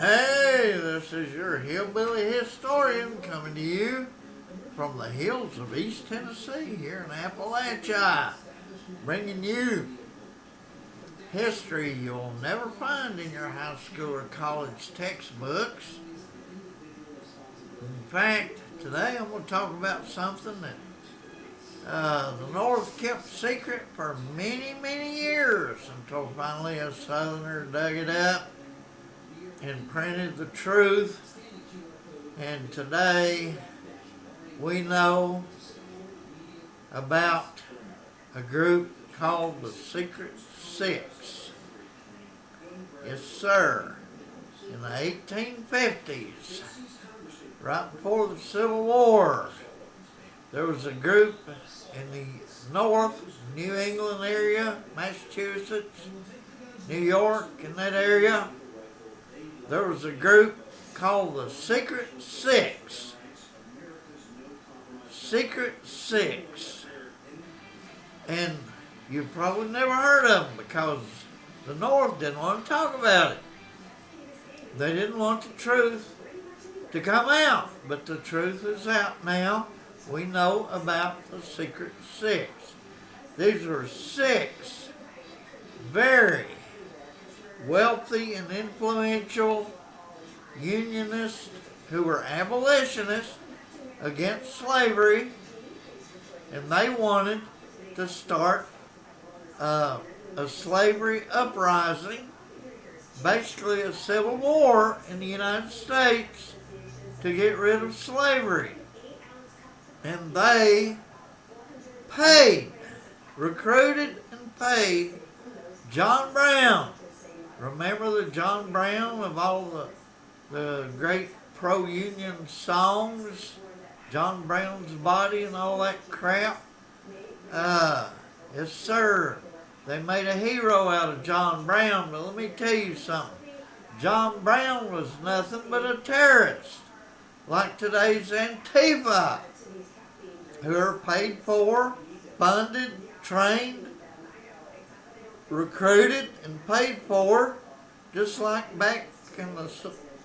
Hey, this is your hillbilly historian coming to you from the hills of East Tennessee here in Appalachia, bringing you history you'll never find in your high school or college textbooks. In fact, today I'm going to talk about something that the North kept secret for many, many years until finally a Southerner dug it up and printed the truth. And today we know about a group called the Secret Six. Yes, sir. In the 1850s, right before the Civil War, there was a group in the North, New England area, Massachusetts, New York, in that area. There was a group called the Secret Six. Secret Six. And you've probably never heard of them because the North didn't want to talk about it. They didn't want the truth to come out. But the truth is out now. We know about the Secret Six. These are six very wealthy and influential Unionists who were abolitionists against slavery, and they wanted to start a slavery uprising, basically a civil war in the United States to get rid of slavery. And they recruited and paid John Brown. Remember the John Brown of all the great pro-union songs? John Brown's Body and all that crap? Yes, sir. They made a hero out of John Brown, but let me tell you something. John Brown was nothing but a terrorist, like today's Antifa, who are paid for, funded, trained, recruited, and paid for, just like back in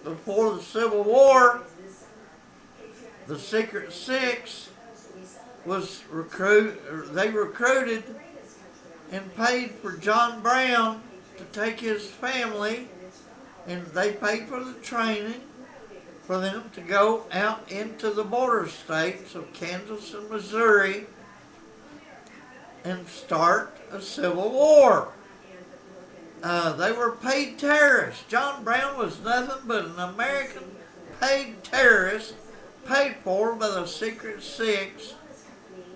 before the Civil War. The Secret Six they recruited and paid for John Brown to take his family, and they paid for the training for them to go out into the border states of Kansas and Missouri and start a civil war. They were paid terrorists. John Brown was nothing but an American paid terrorist paid for by the Secret Six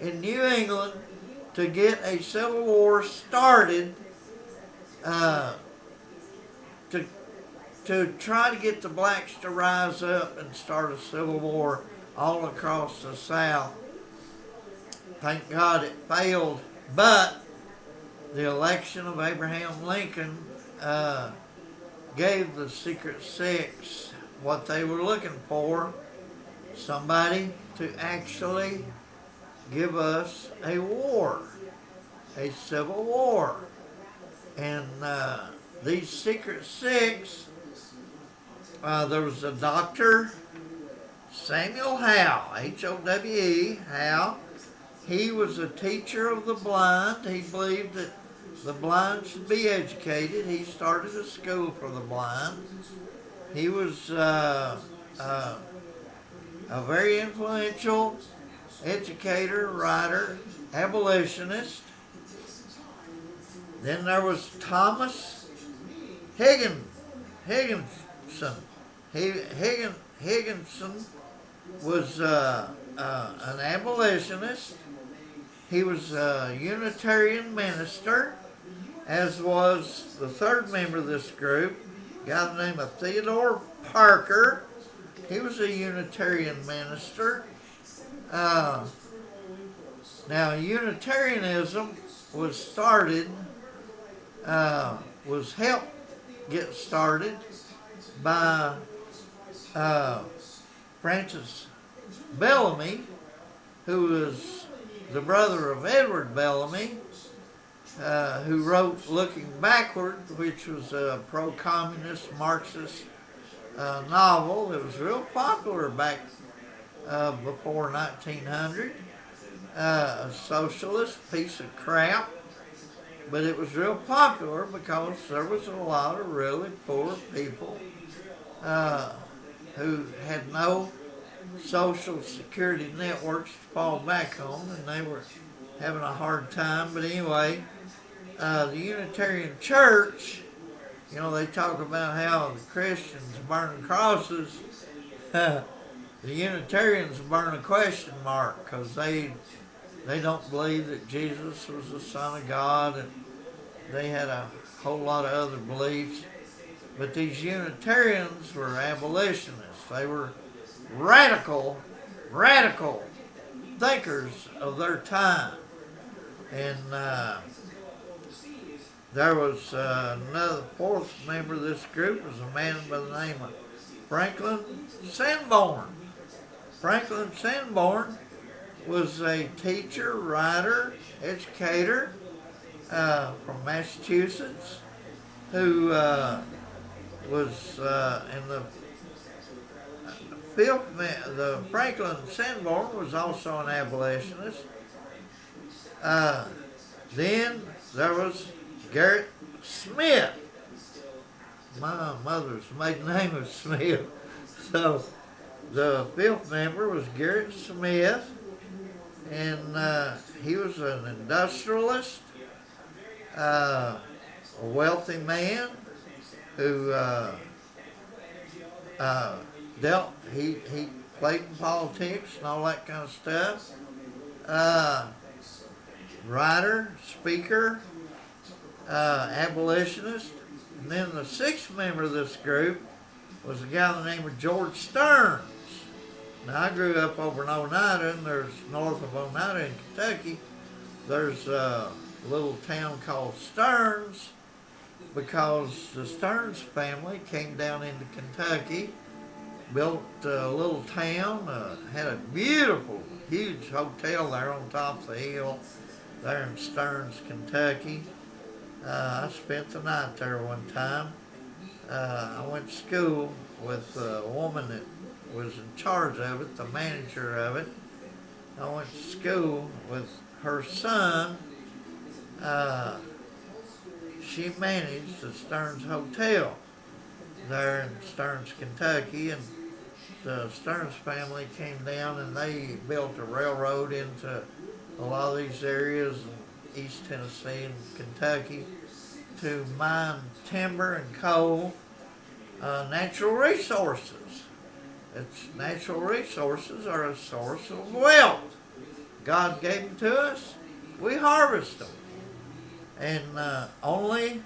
in New England to get a civil war started, to try to get the blacks to rise up and start a civil war all across the South. Thank God it failed, but the election of Abraham Lincoln gave the Secret Six what they were looking for, somebody to actually give us a war, a civil war. And these Secret Six, there was a Dr. Samuel Howe, H-O-W-E, Howe. He was a teacher of the blind. He believed that the blind should be educated. He started a school for the blind. He was a very influential educator, writer, abolitionist. Then there was Thomas Higginson. Higginson was an abolitionist. He was a Unitarian minister, as was the third member of this group, a guy by the name of Theodore Parker. He was a Unitarian minister. Now, Unitarianism was helped get started by Francis Bellamy, who was the brother of Edward Bellamy, who wrote Looking Backward, which was a pro-communist Marxist novel. It was real popular back before 1900. A socialist piece of crap, but it was real popular because there was a lot of really poor people uh, who had no social security networks to fall back on, and they were having a hard time. But anyway, the Unitarian Church, they talk about how the Christians burn crosses. The Unitarians burn a question mark because they don't believe that Jesus was the Son of God, and they had a whole lot of other beliefs. But these Unitarians were abolitionists. They were radical thinkers of their time. And there was another fourth member of this group was a man by the name of Franklin Sanborn. Franklin Sanborn was a teacher, writer, educator from Massachusetts who was in the Franklin Sanborn was also an abolitionist. Then there was Garrett Smith. My mother's maiden name was Smith. So the fifth member was Garrett Smith, and he was an industrialist, a wealthy man who he played in politics and all that kind of stuff. Writer, speaker, abolitionist. And then the sixth member of this group was a guy by the name of George Stearns. Now, I grew up over in Oneida, and there's north of Oneida in Kentucky. There's a little town called Stearns because the Stearns family came down into Kentucky, built a little town, had a beautiful, huge hotel there on top of the hill there in Stearns, Kentucky. I spent the night there one time. I went to school with a woman that was in charge of it, the manager of it. I went to school with her son. She managed the Stearns Hotel there in Stearns, Kentucky, and the Stearns family came down and they built a railroad into a lot of these areas in East Tennessee and Kentucky to mine timber and coal, natural resources. Natural resources are a source of wealth. God gave them to us. We harvest them. And only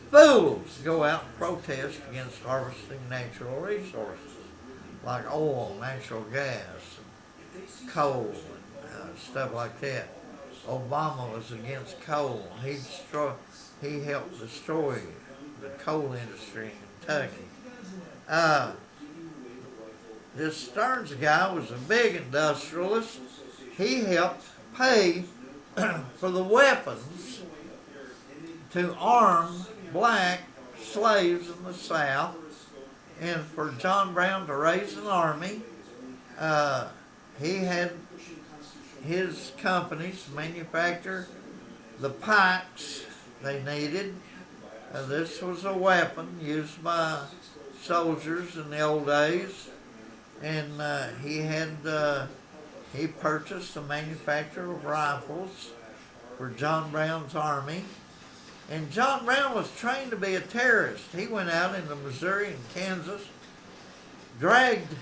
fools go out and protest against harvesting natural resources like oil, natural gas, coal, and stuff like that. Obama was against coal. He helped destroy the coal industry in Kentucky. This Stearns guy was a big industrialist. He helped pay for the weapons to arm black slaves in the South, and for John Brown to raise an army. He had his companies manufacture the pikes they needed. This was a weapon used by soldiers in the old days, and he purchased a manufacture of rifles for John Brown's army. And John Brown was trained to be a terrorist. He went out into Missouri and Kansas, dragged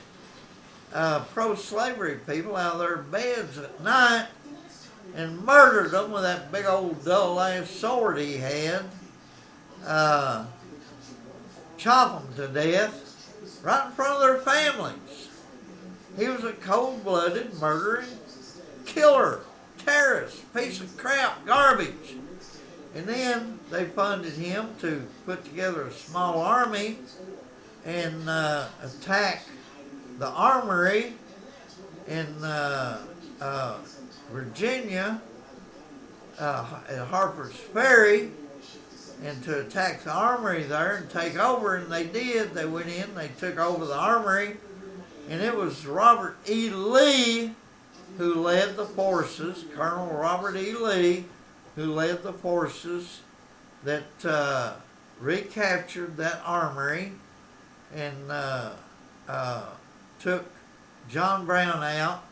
pro-slavery people out of their beds at night and murdered them with that big old dull-ass sword he had. Chop them to death right in front of their families. He was a cold-blooded, murdering killer, terrorist, piece of crap, garbage. And then they funded him to put together a small army and attack the armory in Virginia at Harper's Ferry. and to attack the armory there and take over, and they did. They went in, they took over the armory, and it was Robert E. Lee who led the forces, Colonel Robert E. Lee, who led the forces that recaptured that armory and took John Brown out.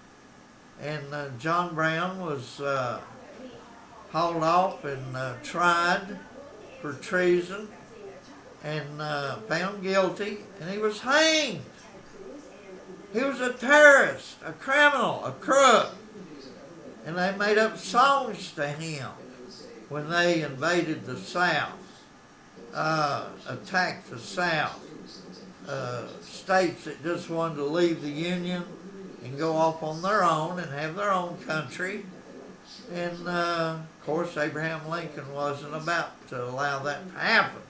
And John Brown was hauled off and tried for treason and found guilty, and he was hanged. He was a terrorist, a criminal, a crook. And they made up songs to him when they invaded the South, attacked the South, states that just wanted to leave the Union and go off on their own and have their own country. And, of course, Abraham Lincoln wasn't about to allow that to happen.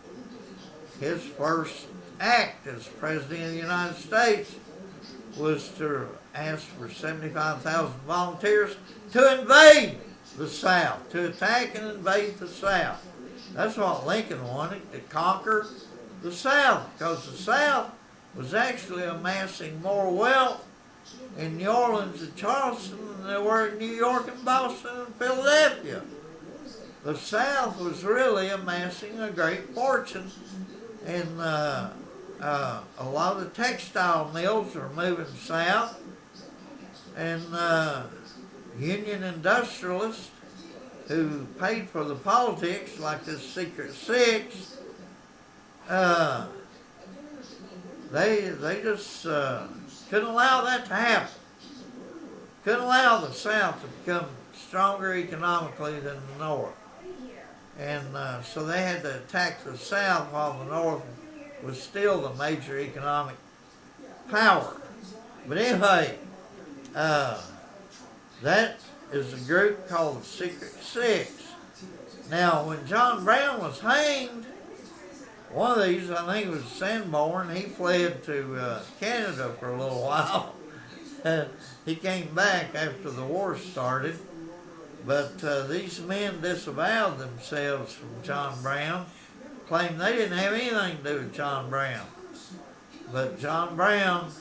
His first act as President of the United States was to ask for 75,000 volunteers to invade the South, to attack and invade the South. That's what Lincoln wanted, to conquer the South, because the South was actually amassing more wealth in New Orleans and Charleston than there were in New York and Boston and Philadelphia. The South was really amassing a great fortune, and a lot of the textile mills are moving south, and Union industrialists who paid for the politics, like this Secret Six, they just couldn't allow that to happen. Couldn't allow the South to become stronger economically than the North. And so they had to attack the South while the North was still the major economic power. But anyway, that is a group called the Secret Six. Now, when John Brown was hanged, one of these, I think it was Sanborn, he fled to Canada for a little while. He came back after the war started. But these men disavowed themselves from John Brown, claimed they didn't have anything to do with John Brown. But John Brown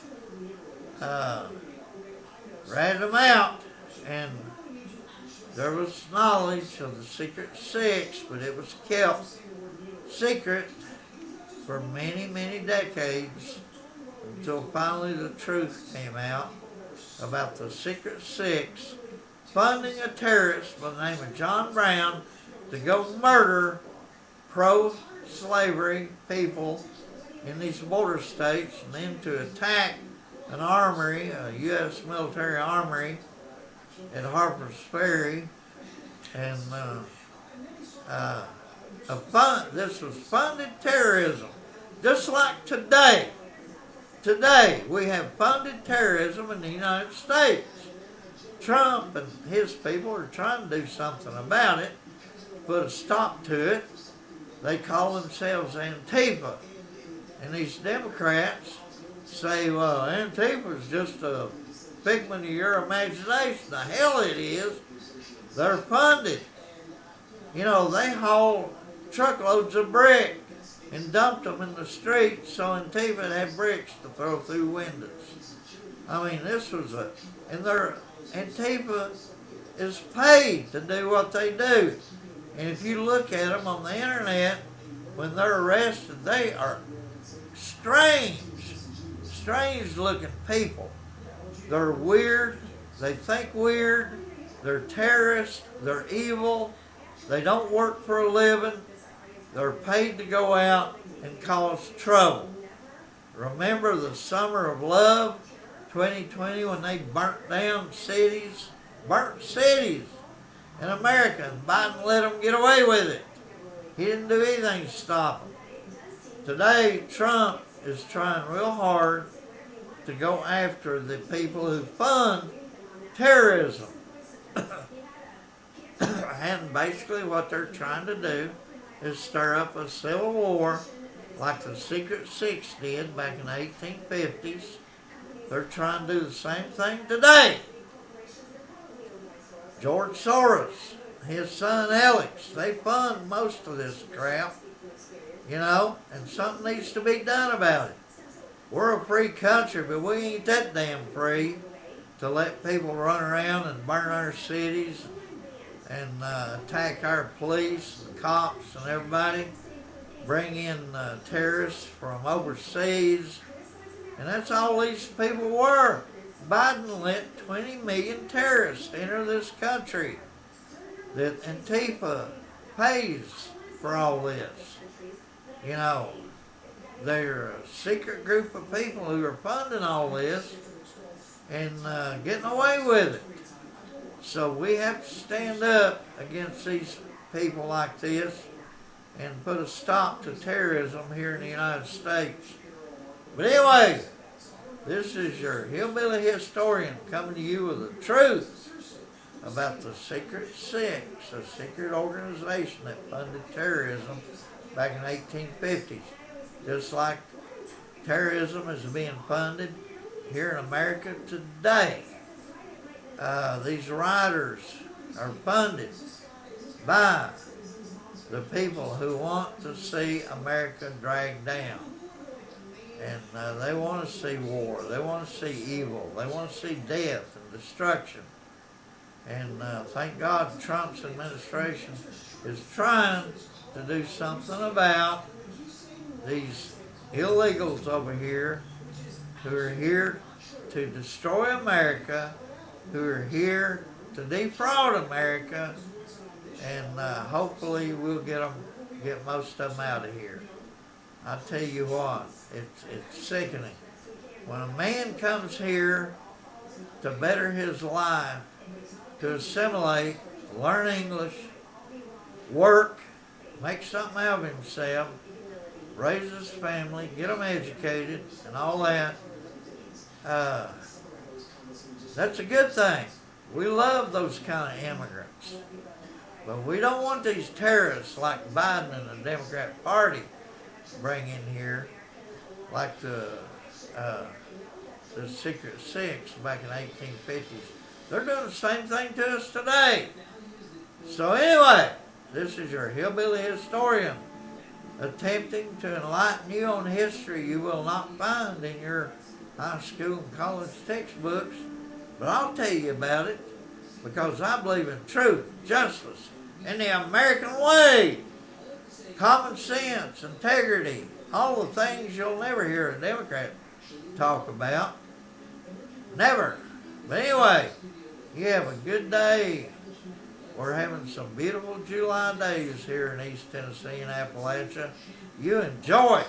ratted them out, and there was knowledge of the Secret Six, but it was kept secret for many, many decades until finally the truth came out about the Secret Six funding a terrorist by the name of John Brown to go murder pro-slavery people in these border states, and then to attack an armory, a U.S. military armory at Harper's Ferry. And this was funded terrorism, just like today. Today, we have funded terrorism in the United States. Trump and his people are trying to do something about it, put a stop to it. They call themselves Antifa. And these Democrats say, well, Antifa is just a figment of your imagination. The hell it is. They're funded. You know, they haul truckloads of brick and dumped them in the streets so Antifa would have bricks to throw through windows. I mean, this was Antifa is paid to do what they do. And if you look at them on the internet, when they're arrested, they are strange looking people. They're weird, they think weird, they're terrorists, they're evil, they don't work for a living, they're paid to go out and cause trouble. Remember the Summer of Love, 2020, when they burnt cities in America, and Biden let them get away with it. He didn't do anything to stop them. Today, Trump is trying real hard to go after the people who fund terrorism. And basically what they're trying to do is stir up a civil war like the Secret Six did back in the 1850s. They're trying to do the same thing today. George Soros, his son Alex, they fund most of this crap. and something needs to be done about it. We're a free country, but we ain't that damn free to let people run around and burn our cities and attack our police and cops and everybody, bring in terrorists from overseas, and that's all these people were. Biden let 20 million terrorists enter this country. That Antifa pays for all this. They're a secret group of people who are funding all this and getting away with it. So we have to stand up against these people like this and put a stop to terrorism here in the United States. But anyway, this is your hillbilly historian coming to you with the truth about the Secret Six, a secret organization that funded terrorism back in the 1850s. Just like terrorism is being funded here in America today. These rioters are funded by the people who want to see America dragged down. And they want to see war. They want to see evil. They want to see death and destruction. And thank God Trump's administration is trying to do something about these illegals over here who are here to destroy America, who are here to defraud America, and hopefully we'll get most of them out of here. I tell you what, it's sickening. When a man comes here to better his life, to assimilate, learn English, work, make something out of himself, raise his family, get them educated, and all that, that's a good thing. We love those kind of immigrants. But we don't want these terrorists like Biden and the Democrat Party bring in here, like the Secret Six back in the 1850s. They're doing the same thing to us today. So anyway, this is your hillbilly historian attempting to enlighten you on history you will not find in your high school and college textbooks. But I'll tell you about it because I believe in truth, justice, and the American way. Common sense, integrity, all the things you'll never hear a Democrat talk about. Never. But anyway, you have a good day. We're having some beautiful July days here in East Tennessee and Appalachia. You enjoy it.